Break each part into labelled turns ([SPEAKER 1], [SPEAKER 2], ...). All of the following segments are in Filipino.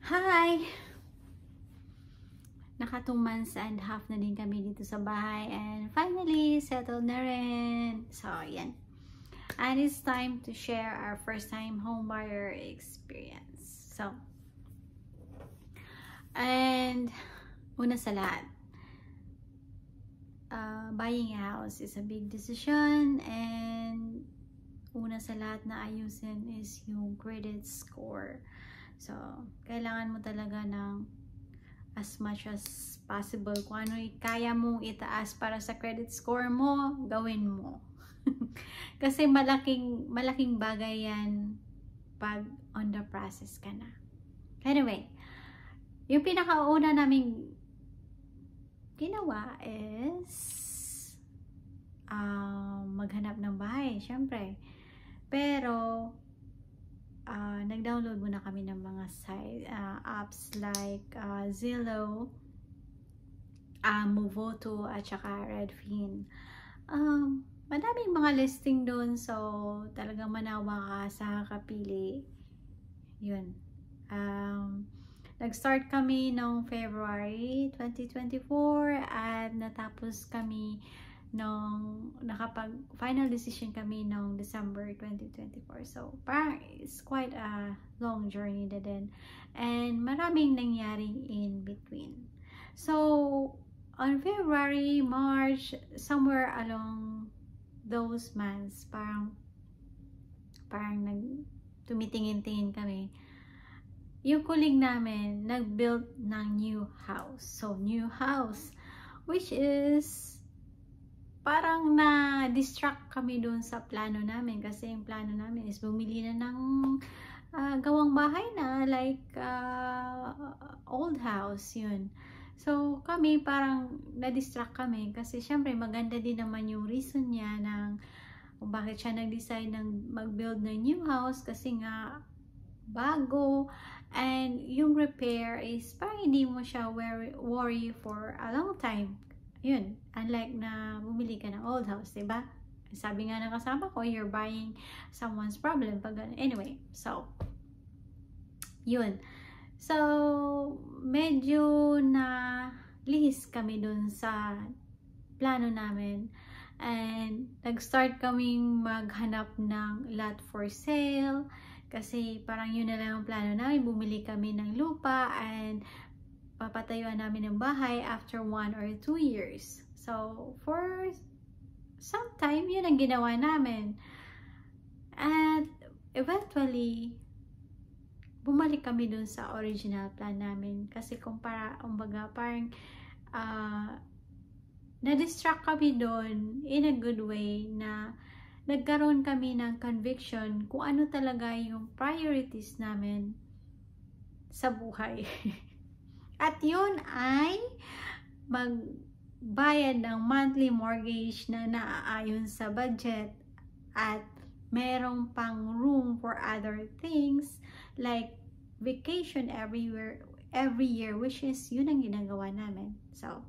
[SPEAKER 1] Hi! Naka 2 months and half na din kami dito sa bahay and finally settled na rin. So, yan. And it's time to share our first time homebuyer experience. So, and una sa lahat, buying a house is a big decision, and una sa lahat na ayusin is yung credit score. So, kailangan mo talaga ng as much as possible kung ano kaya mong itaas para sa credit score mo, gawin mo. Kasi malaking bagay yan pag on the process ka na. Anyway, yung pinakauna naming ginawa is maghanap ng bahay, syempre. Pero nag-download muna kami ng mga apps like Zillow, Movoto, at saka Redfin. Madaming mga listing doon, so talagang manawa ka sa kapili. Yun. Nag-start kami noong February 2024 at natapos kami nung final decision kami noong December 2024. So, parang it's quite a long journey na din. And maraming nangyari in between. So, on February, March, somewhere along those months, parang tumitingin-tingin kami. Yung colleague namin, nag-build ng new house. So, new house, which is parang na-distract kami doon sa plano namin kasi yung plano namin is bumili na ng gawang bahay na like old house, yun. So kami parang na-distract kami kasi syempre maganda din naman yung reason niya ng kung bakit siya nag-decide ng mag-build ng new house kasi nga bago, and yung repair is parang hindi mo siya worry for a long time. Yun, unlike na bumili ka ng old house, diba? Sabi nga ng kasama ko, you're buying someone's problem. Anyway, so, yun. So, medyo na lihis kami dun sa plano namin. And, nag-start kaming maghanap ng lot for sale. Kasi parang yun na lang ang plano namin. Bumili kami ng lupa and papatayuan namin ng bahay after 1 or 2 years. So, for some time, yun ang ginawa namin. And eventually, bumalik kami dun sa original plan namin. Kasi kumbaga, parang na-distract kami dun in a good way na nagkaroon kami ng conviction kung ano talaga yung priorities namin sa buhay. At yun ay magbayad ng monthly mortgage na naaayon sa budget at merong pang room for other things like vacation every year, which is yun ang ginagawa namin. So,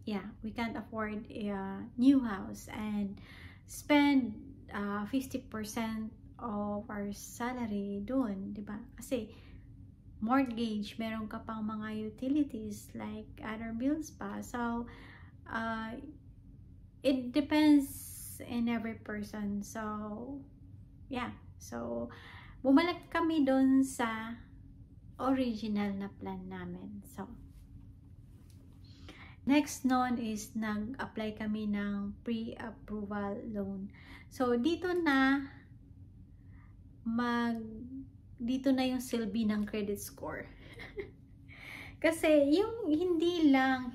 [SPEAKER 1] yeah, we can't afford a new house and spend 50% of our salary doon, diba? Kasi mortgage, meron ka pang mga utilities like other bills pa. So, it depends in every person. So, yeah. So, bumalik kami doon sa original na plan namin. So, next nun is nag-apply kami ng pre-approval loan. So, dito na yung silbi ng credit score. Kasi yung hindi lang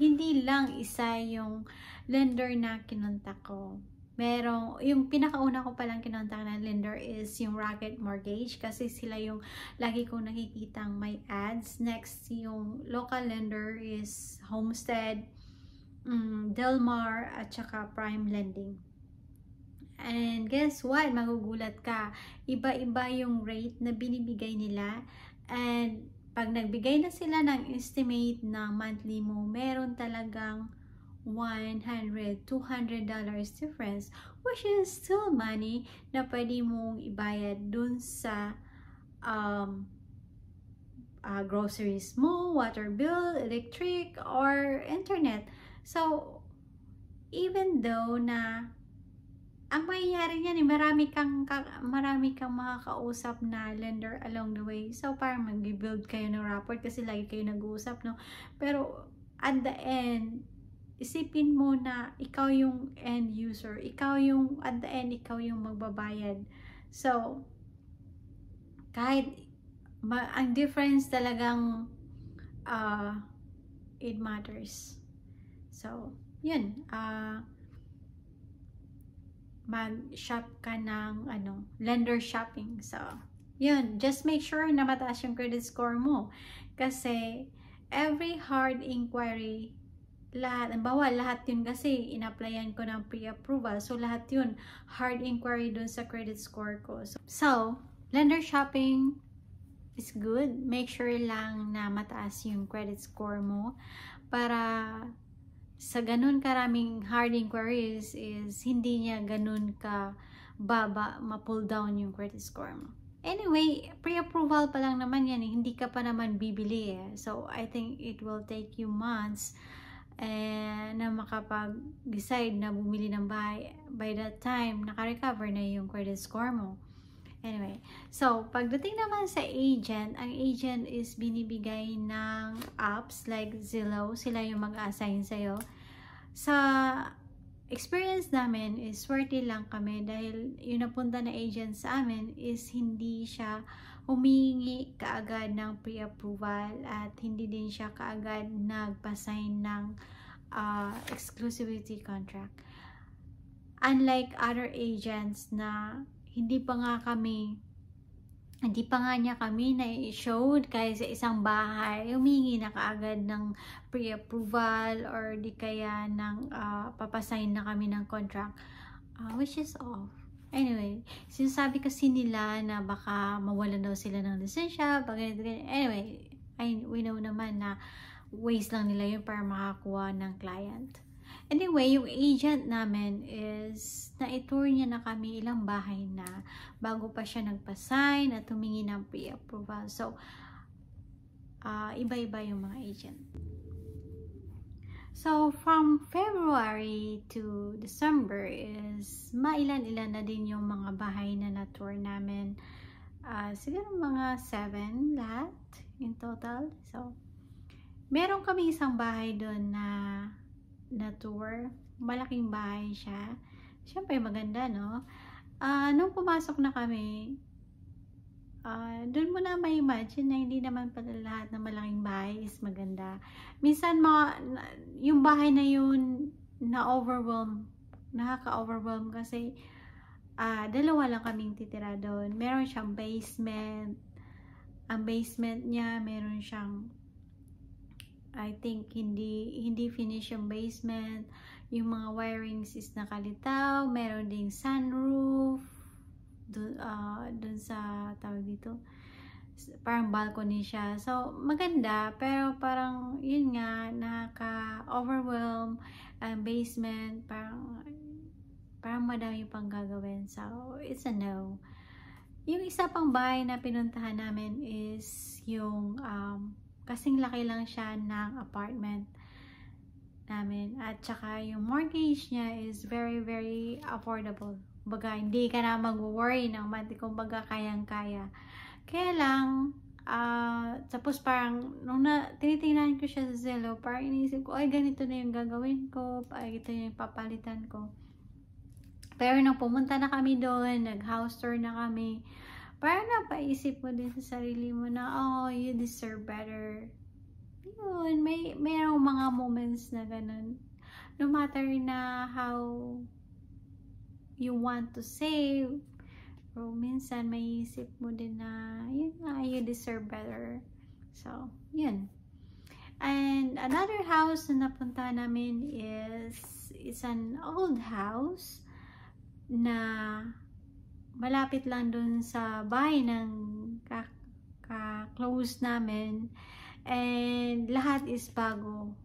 [SPEAKER 1] isa yung lender na kinontak ko. Yung pinakauna ko palang kinontak na lender is yung Rocket Mortgage kasi sila yung lagi kong nakikitang may ads. Next, yung local lender is Homestead, Delmar, at saka Prime Lending. And guess what? Magugulat ka. Iba-iba yung rate na binibigay nila. And pag nagbigay na sila ng estimate na monthly mo, meron talagang $100, $200 difference, which is still money na pwede mong ibayad dun sa groceries mo, water bill, electric, or internet. So, even though na ang mangyayari niyan, marami kang makakausap na lender along the way. So, parang mag-build kayo ng rapport kasi lagi kayo nag-uusap, no? Pero, at the end, isipin mo na ikaw yung end user. At the end, ikaw yung magbabayad. So, kahit, ang difference talagang, it matters. So, yun. Mag-shop ka ng, lender shopping. So, yun. Just make sure na mataas yung credit score mo. Kasi, every hard inquiry, lahat yun kasi in-applyan ko ng pre-approval. So, lahat yun, hard inquiry dun sa credit score ko. So, lender shopping is good. Make sure lang na mataas yung credit score mo para sa ganun karaming hard inquiries is hindi niya ganun ka baba, ma-pull down yung credit score mo. Anyway, pre-approval pa lang naman yan, hindi ka pa naman bibili eh. So, I think it will take you months na makapag-decide na bumili ng bahay. By that time, naka-recover na yung credit score mo. Anyway, so, pagdating naman sa agent, ang agent is binibigay ng apps like Zillow. Sila yung mag-assign sa'yo. Sa experience namin is swerte lang kami dahil yung napunta na agent sa amin is hindi siya humingi kaagad ng pre-approval at hindi din siya kaagad nagpa-sign ng exclusivity contract. Unlike other agents na hindi pa nga niya kami na-showed kaya sa isang bahay, humingi na kaagad ng pre-approval or di kaya ng papasign na kami ng contract, which is off. Anyway, sinasabi kasi nila na baka mawalan daw sila ng lisensya, anyway, we know naman na ways lang nila yun para makakuha ng client. Anyway, yung agent namin is na-tour niya na kami ilang bahay na bago pa siya nagpa-sign at humingi ng pre-approval. So, iba-iba yung mga agent. So, from February to December is mailan-ilan na din yung mga bahay na na-tour namin. Siguro mga 7 lahat in total. So, meron kami isang bahay doon na tour. Malaking bahay siya. Siyempre maganda, no? Nung pumasok na kami, doon mo na may imagine na hindi naman pala lahat ng malaking bahay is maganda. Minsan yung bahay na yun nakaka-overwhelm kasi dalawa lang kaming titira doon. Meron siyang basement. Ang basement niya, meron siyang I think hindi finish yung basement. Yung mga wirings is nakalitaw. Meron ding sunroof dun sa tawag dito. Parang balcony siya. So, maganda. Pero parang, yun nga, nakaka-overwhelm ang basement. Parang madami pang gagawin. So, it's a no. Yung isa pang bahay na pinuntahan namin is yung kasing laki lang siya ng apartment namin. At saka yung mortgage niya is very, very affordable. Baga, hindi ka na mag-worry ng monthly kung baga kayang-kaya. Kaya lang, tapos parang, nung tinitingnan ko siya sa Zillow, parang iniisip ko, ay ganito na yung gagawin ko, ay ito yung papalitan ko. Pero nung pumunta na kami doon, nag-house tour na kami, parang napaisip mo din sa sarili mo na, oh, you deserve better. Yun, mayroong mga moments na ganun. No matter na how you want to save, pero minsan may isip mo din na, yun nga, you deserve better. So, yun. And another house na napunta namin is an old house na malapit lang dun sa bahay ng ka-close namin, and lahat is bago.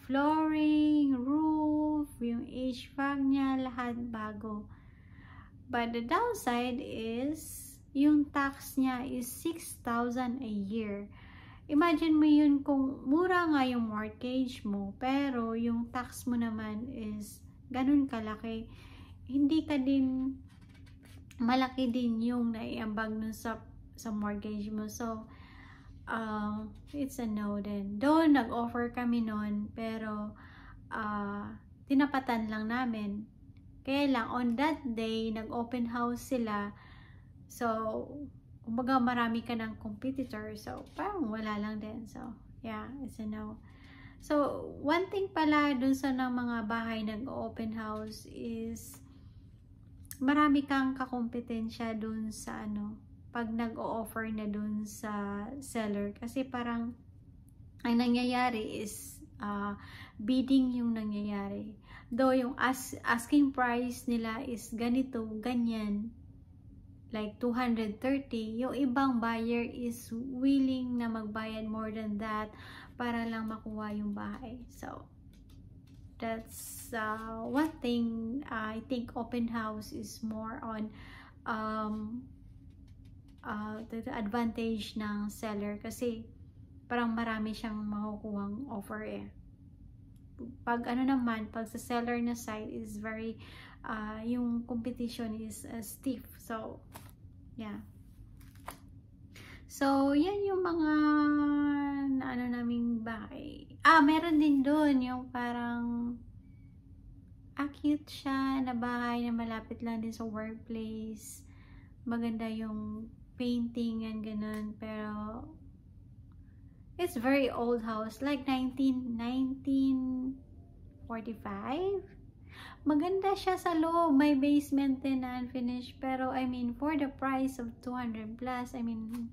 [SPEAKER 1] Flooring, roof, yung HVAC niya, lahat bago. But the downside is yung tax niya is 6,000 a year. Imagine mo yun kung mura nga yung mortgage mo, pero yung tax mo naman is ganun kalaki. Hindi ka din, malaki din yung naiambag nun sa mortgage mo. So, it's a no din. Doon, nag-offer kami nun, pero tinapatan lang namin. Kaya lang, on that day, nag-open house sila. So, kumbaga marami ka ng competitor. So, parang wala lang din. So, yeah, it's a no. So, one thing pala dun sa ng mga bahay nag-open house is marami kang kakompetensya dun sa ano, pag nag-o-offer na dun sa seller. Kasi parang ang nangyayari is bidding yung nangyayari. Though yung asking price nila is ganito, ganyan, like 230, yung ibang buyer is willing na magbayad more than that para lang makuha yung bahay. So, that's one thing. I think open house is more on the advantage ng seller kasi parang marami siyang makukuhang offer eh. Pag ano naman, pag sa seller na side is very yung competition is stiff. So, yeah. So, yan yung mga na ano naming bahay. Meron din doon yung parang cute siya na bahay na malapit lang din sa workplace. Maganda yung painting and ganun. Pero, it's very old house. Like 1945. Maganda siya sa loob. May basement din na unfinished. Pero, I mean, for the price of 200 plus, I mean,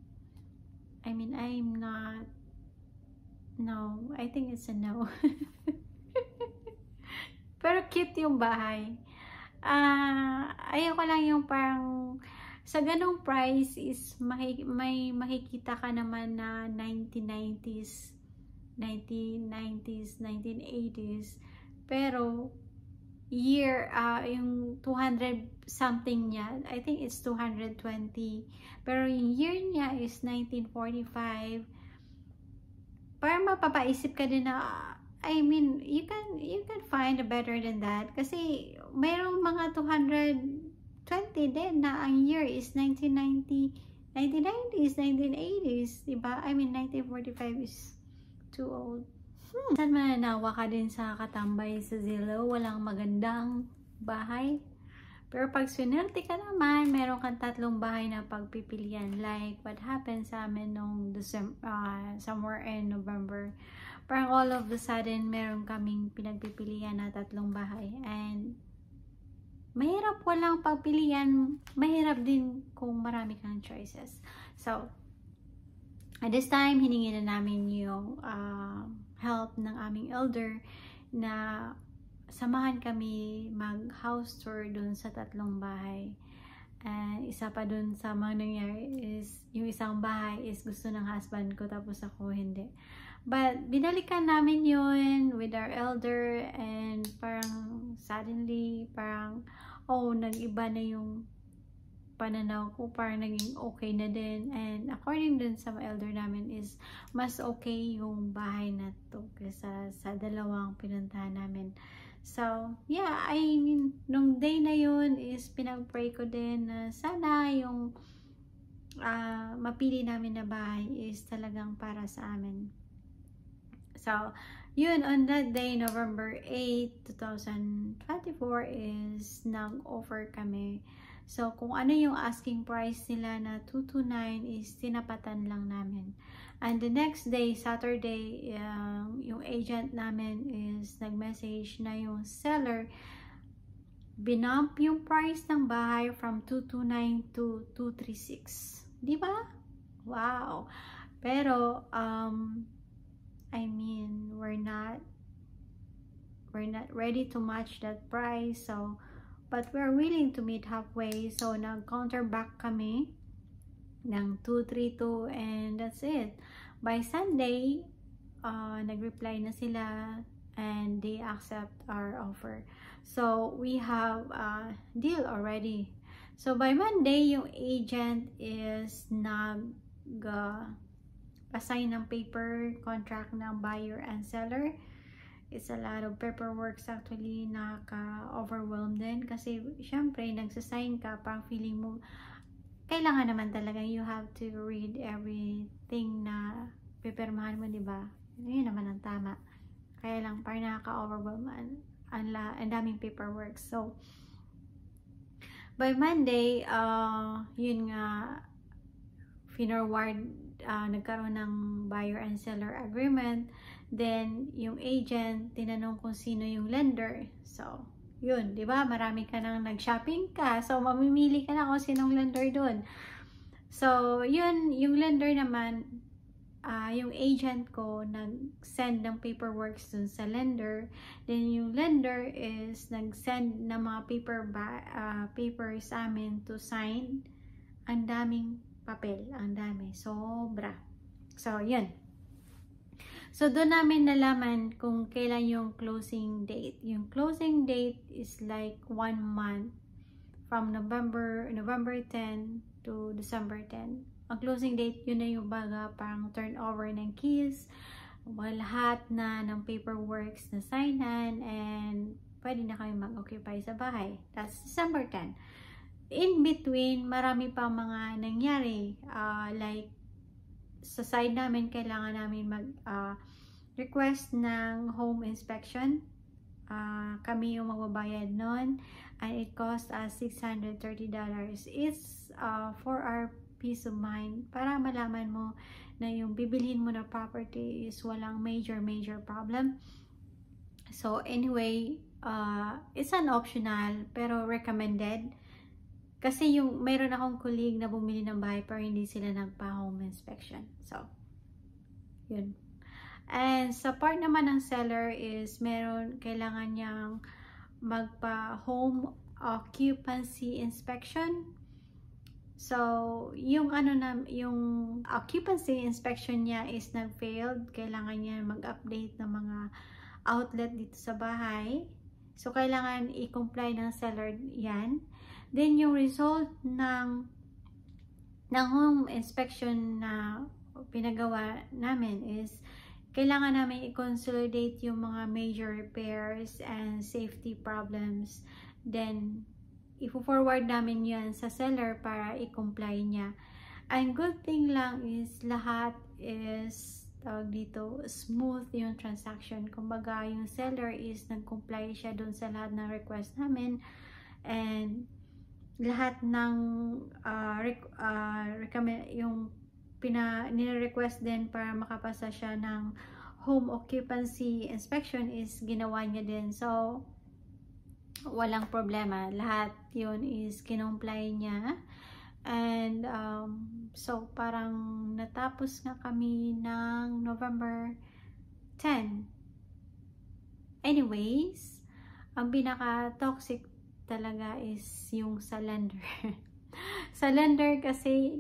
[SPEAKER 1] I'm not, no, I think it's a no. Pero cute yung bahay. Ayoko lang yung parang, sa ganong price is may makikita ka naman na 1990s, 1980s. Pero, year, yung 200 something niya, I think it's 220. Pero yung year niya is 1945. Parang mapapaisip ka din na, I mean, you can find a better than that. Kasi mayroong mga 220 din na ang year is 1990, 1990s, 1980s, diba? I mean, 1945 is too old. Saan mananawa ka din sa katambay sa Zillow? Walang magandang bahay. Pero pag swinerte ka naman, meron kang 3 bahay na pagpipilian. Like what happened sa amin nung somewhere in November. Parang all of a sudden, meron kaming pinagpipilian na 3 bahay. And mahirap walang pagpilian. Mahirap din kung marami kang choices. So, at this time, hiningi na namin yung help ng aming elder na samahan kami mag-house tour dun sa 3 bahay. And isa pa dun sa mga nangyari is, yung isang bahay is gusto ng husband ko tapos ako hindi. But, binalikan namin yun with our elder and parang suddenly, parang, nag-iba na yung pananaw ko, parang naging okay na din. And according dun sa elder namin is, mas okay yung bahay na to kaysa sa 2 pinuntahan namin. So, yeah, I mean, nung day na yun is pinag-pray ko din na sana yung mapili namin na bahay is talagang para sa amin. So, yun, on that day, November 8, 2024 is nag-offer kami. So, kung ano yung asking price nila na 229 is tinapatan lang namin. And the next day, Saturday, yung agent namin is nag-message na yung seller binump yung price ng bahay from 229 to 236. Di ba? Wow! Pero, I mean, we're not ready to match that price. So, but we're willing to meet halfway. So, nag-counter back kami ng 232 and that's it. By Sunday, nag-reply na sila and they accept our offer. So, we have a deal already. So, by Monday, yung agent is assign ng paper contract ng buyer and seller. It's a lot of paperwork actually, nakaka-overwhelm din kasi syempre nagsasign ka, parang feeling mo kailangan naman talaga you have to read everything na pipirmahan mo, di ba? Yun naman ang tama. Kaya lang parang nakaka-overwhelm, ang daming paperwork. So by Monday, yun nga, nagkaroon ng buyer and seller agreement. Then, yung agent, tinanong kung sino yung lender. So, yun, di ba? Marami ka nang nag-shopping ka. So, mamimili ka na kung sinong lender dun. So, yun, yung lender naman, yung agent ko, nag-send ng paperwork dun sa lender. Then, yung lender is nag-send ng mga papers sa amin to sign. Ang daming papel, ang dami, sobra. So, yun. So, doon namin nalaman kung kailan yung closing date. Yung closing date is like 1 month from November 10 to December 10. Ang closing date, yun na yung parang turnover ng keys, lahat na ng paperwork na signan, and pwede na kami mag-occupy sa bahay. That's December 10. In between, marami pa mga nangyari. Like, sa side namin, kailangan namin request ng home inspection. Kami yung magbabayad nun. And it cost us $630. It's for our peace of mind. Para malaman mo na yung bibilhin mo na property is walang major problem. So, anyway, it's an optional, pero recommended. Kasi mayroon akong colleague na bumili ng bahay pero hindi sila nagpa-home inspection. So, yun. And sa part naman ng seller is kailangan niyang magpa-home occupancy inspection. So, yung occupancy inspection niya is nag-failed. Kailangan niya mag-update ng mga outlet dito sa bahay. So, kailangan i-comply ng seller yan. Then, yung result ng home inspection na pinagawa namin is kailangan namin i-consolidate yung mga major repairs and safety problems. Then, i-forward namin yan sa seller para i-comply niya. And good thing lang is lahat is smooth yung transaction. Kumbaga, yung seller is nag-comply siya dun sa lahat ng request namin. And lahat ng nire-request din para makapasa siya ng home occupancy inspection is ginawa niya din. So, walang problema. Lahat yun is kinomply niya. And, so, parang natapos nga kami ng November 10. Anyways, ang pinaka-toxic talaga is yung sa lender. Sa lender kasi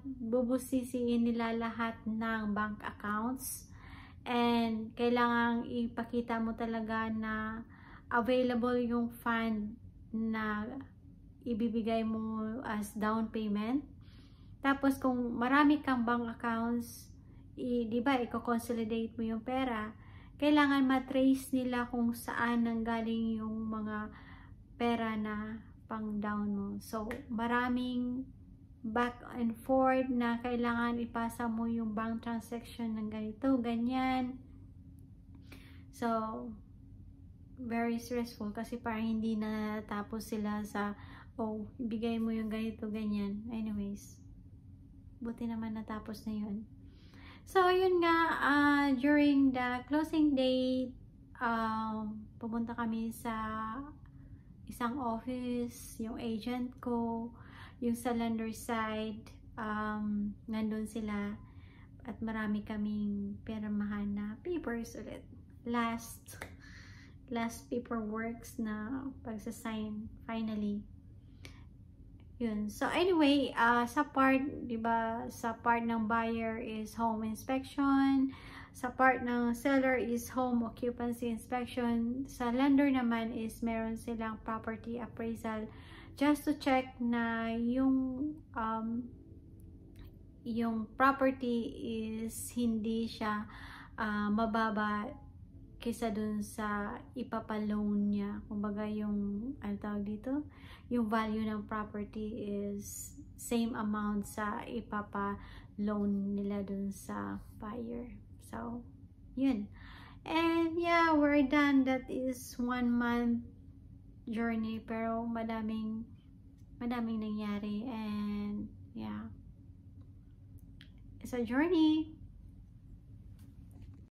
[SPEAKER 1] bubusisiin nila lahat ng bank accounts and kailangang ipakita mo talaga na available yung fund na ibibigay mo as down payment. Tapos kung marami kang bank accounts, di ba, i-consolidate mo yung pera, kailangan matrace nila kung saan nanggaling yung mga pera na pang down mo. So, maraming back and forth na kailangan ipasa mo yung bank transaction ng ganito, ganyan. So, very stressful kasi parang hindi na tapos sila sa, ibigay mo yung ganito, ganyan. Anyways, buti naman natapos na yun. So, yun nga, during the closing date, pumunta kami sa isang office, yung agent ko, yung sa lender side, nandun sila at marami kaming pirmahan na papers ulit. Last paperworks na pagsasign finally. Yun. So anyway, sa part, 'di ba, sa part ng buyer is home inspection, sa part ng seller is home occupancy inspection, sa lender naman is meron silang property appraisal just to check na yung property is hindi siya mababa kaysa dun sa ipapaloan niya. Kumbaga yung, ano tawag dito? Yung value ng property is same amount sa ipapa-loan nila dun sa buyer. So, yun. And yeah, we're done. That is 1 month journey. Pero madaming nangyari. And yeah, it's a journey.